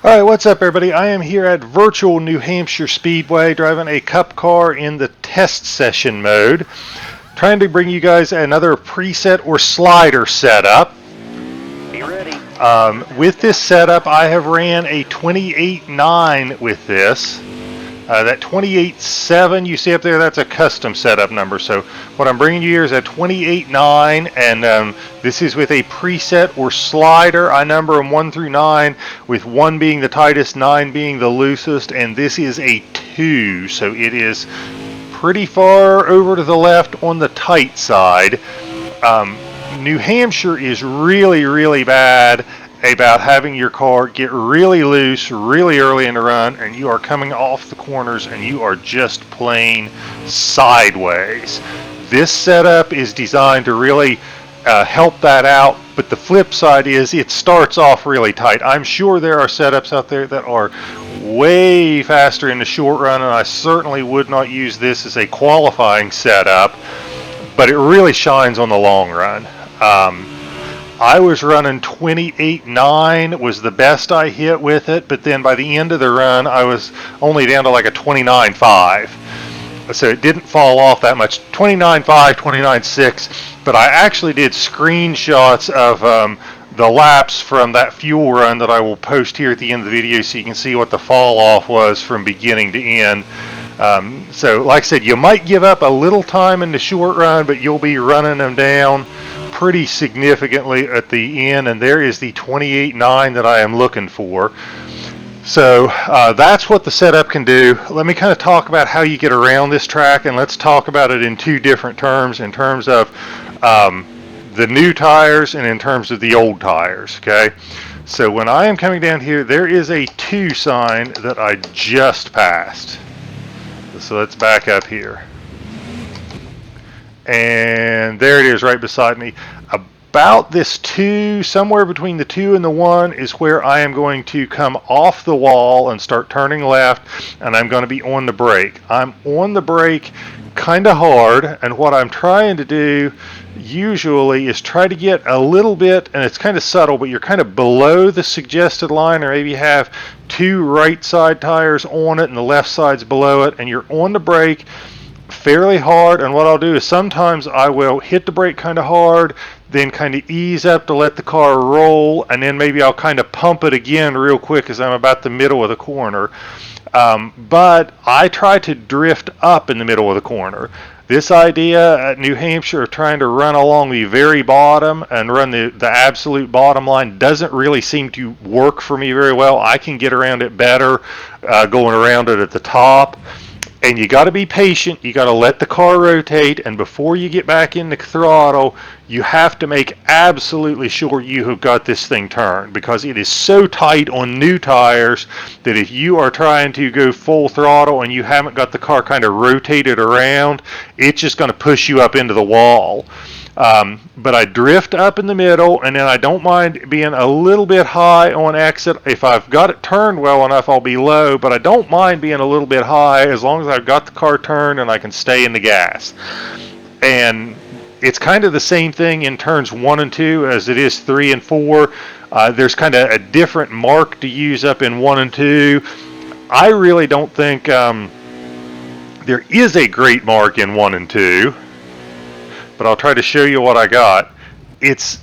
All right, what's up, everybody? I am here at virtual New Hampshire Speedway driving a cup car in the test session mode, trying to bring you guys another preset or slider setup. Be ready. With this setup, I have ran a 28.9 with this. That 28.7 you see up there, that's a custom setup number. So what I'm bringing you here is a 28.9, and this is with a preset or slider. I number them 1 through 9, with 1 being the tightest, 9 being the loosest, and this is a 2, so it is pretty far over to the left on the tight side. New Hampshire is really bad about having your car get really loose really early in the run, and you are coming off the corners and you are just playing sideways. This setup is designed to really help that out, but the flip side is it starts off really tight. I'm sure there are setups out there that are way faster in the short run, and I certainly would not use this as a qualifying setup, but it really shines on the long run. I was running 28.9 was the best I hit with it, but then by the end of the run I was only down to like a 29.5, so it didn't fall off that much. 29.5, 29.6, but I actually did screenshots of the laps from that fuel run that I will post here at the end of the video so you can see what the fall off was from beginning to end. So like I said, you might give up a little time in the short run, but you'll be running them down pretty significantly at the end, and there is the 28.9 that I am looking for. So that's what the setup can do. Let me kind of talk about how you get around this track, and let's talk about it in two different terms, in terms of the new tires and in terms of the old tires. Okay, so when I am coming down here, there is a 2 sign that I just passed. So let's back up here. And there it is right beside me. About this 2, somewhere between the 2 and the 1 is where I am going to come off the wall and start turning left, and I'm going to be on the brake. I'm on the brake kind of hard, and what I'm trying to do usually is try to get a little bit, and it's kind of subtle, but you're kind of below the suggested line, or maybe you have 2 right side tires on it and the left side's below it, and you're on the brake fairly hard. And what I'll do is sometimes I will hit the brake kind of hard, then kind of ease up to let the car roll, and then maybe I'll kind of pump it again real quick as I'm about the middle of the corner. But I try to drift up in the middle of the corner. This idea at New Hampshire of trying to run along the very bottom and run the absolute bottom line doesn't really seem to work for me very well. I can get around it better going around it at the top. And you got to be patient. You got to let the car rotate, and before you get back in the throttle, you have to make absolutely sure you have got this thing turned, because it is so tight on new tires that if you are trying to go full throttle and you haven't got the car kind of rotated around, it's just going to push you up into the wall. But I drift up in the middle, and then I don't mind being a little bit high on exit. If I've got it turned well enough, I'll be low, but I don't mind being a little bit high as long as I've got the car turned and I can stay in the gas. And it's kind of the same thing in turns 1 and 2 as it is 3 and 4. There's kind of a different mark to use up in 1 and 2. I really don't think there is a great mark in 1 and 2. But I'll try to show you what I got. It's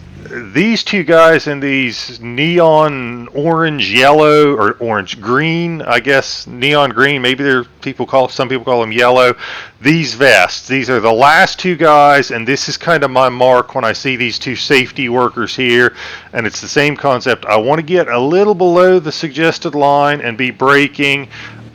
these 2 guys in these neon orange yellow, or orange green, I guess, neon green, maybe some people call them yellow. These vests, these are the last 2 guys, and this is kind of my mark when I see these 2 safety workers here, and it's the same concept. I want to get a little below the suggested line and be braking.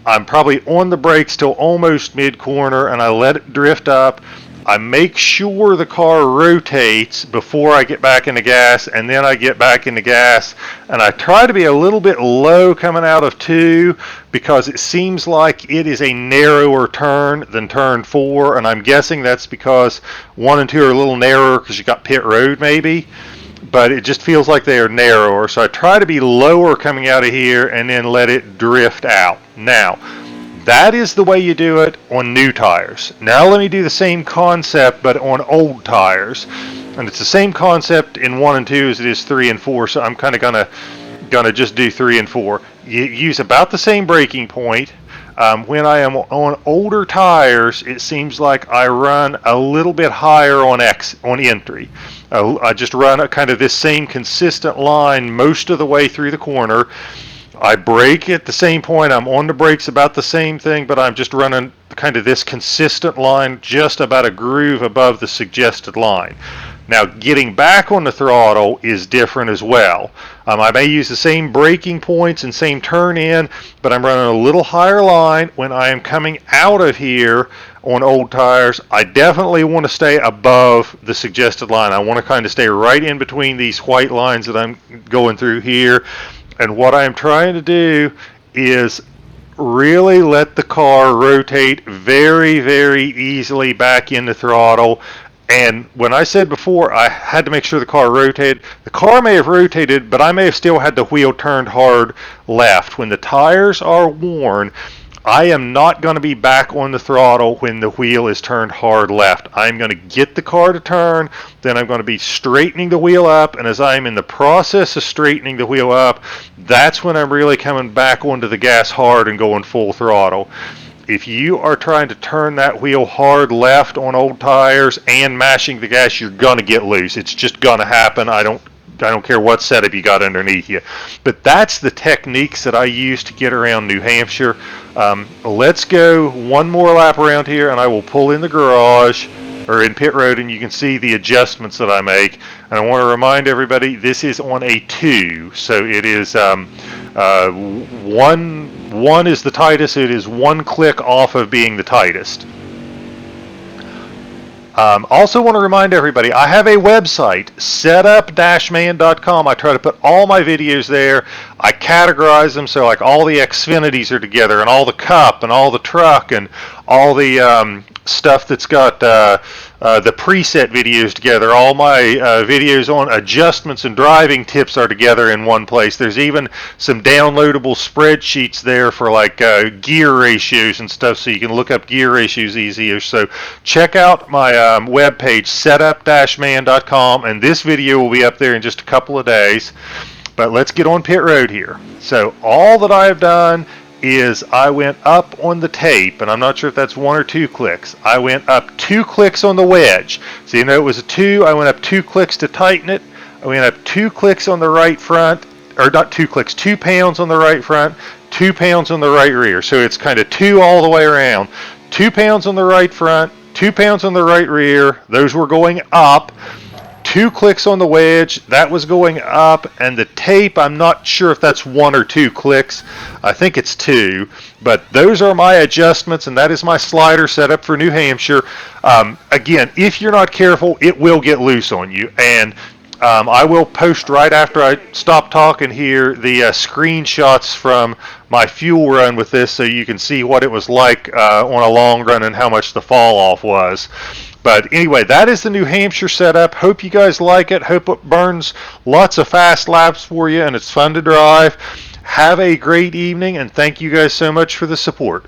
I'm probably on the brakes till almost mid-corner, and I let it drift up. I make sure the car rotates before I get back in the gas, and then I get back in the gas, and I try to be a little bit low coming out of 2 because it seems like it is a narrower turn than turn 4, and I'm guessing that's because 1 and 2 are a little narrower because you got pit road maybe, but it just feels like they are narrower. So I try to be lower coming out of here and then let it drift out. Now, that is the way you do it on new tires. Now let me do the same concept but on old tires. And it's the same concept in 1 and 2 as it is 3 and 4, so I'm kind of going to Gonna just do 3 and 4. You use about the same braking point. When I am on older tires, it seems like I run a little bit higher on entry. I just run a kind of this same consistent line most of the way through the corner. I brake at the same point. I'm on the brakes about the same thing, but I'm just running kind of this consistent line just about a groove above the suggested line. Now, getting back on the throttle is different as well. I may use the same braking points and same turn in, but I'm running a little higher line. When I am coming out of here on old tires, I definitely want to stay above the suggested line. I want to kind of stay right in between these white lines that I'm going through here. And what I'm trying to do is really let the car rotate very, very easily back into throttle. And when I said before I had to make sure the car rotated, the car may have rotated, but I may have still had the wheel turned hard left. When the tires are worn, I am not going to be back on the throttle when the wheel is turned hard left. I'm going to get the car to turn, then I'm going to be straightening the wheel up, and as I'm in the process of straightening the wheel up, that's when I'm really coming back onto the gas hard and going full throttle. If you are trying to turn that wheel hard left on old tires and mashing the gas, you're going to get loose. It's just going to happen. I don't care what setup you got underneath you. But that's the techniques that I use to get around New Hampshire. Let's go one more lap around here, and I will pull in the garage or in pit road, and you can see the adjustments that I make. And I want to remind everybody, this is on a 2, so it is one is the tightest. It is 1 click off of being the tightest. Also want to remind everybody, I have a website, setup-man.com. I try to put all my videos there. I categorize them so like all the Xfinities are together, and all the Cup, and all the truck, and all the stuff that's got the preset videos together. All my videos on adjustments and driving tips are together in one place. There's even some downloadable spreadsheets there for like gear ratios and stuff, so you can look up gear ratios easier. So check out my webpage, setup-man.com, and this video will be up there in just a couple of days. But let's get on pit road here. So all that I have done is I went up on the tape, and I'm not sure if that's 1 or 2 clicks. I went up 2 clicks on the wedge. So you know it was a 2, I went up 2 clicks to tighten it. I went up 2 clicks on the right front, or not 2 clicks, 2 pounds on the right front, 2 pounds on the right rear. So it's kind of 2 all the way around. 2 pounds on the right front, 2 pounds on the right rear. Those were going up. 2 clicks on the wedge, that was going up, and the tape, I'm not sure if that's 1 or 2 clicks. I think it's 2, but those are my adjustments, and that is my slider setup for New Hampshire. Again, if you're not careful, it will get loose on you, and I will post right after I stop talking here the screenshots from my fuel run with this, so you can see what it was like on a long run and how much the fall off was. But anyway, that is the New Hampshire setup. Hope you guys like it. Hope it burns lots of fast laps for you and it's fun to drive. Have a great evening, and thank you guys so much for the support.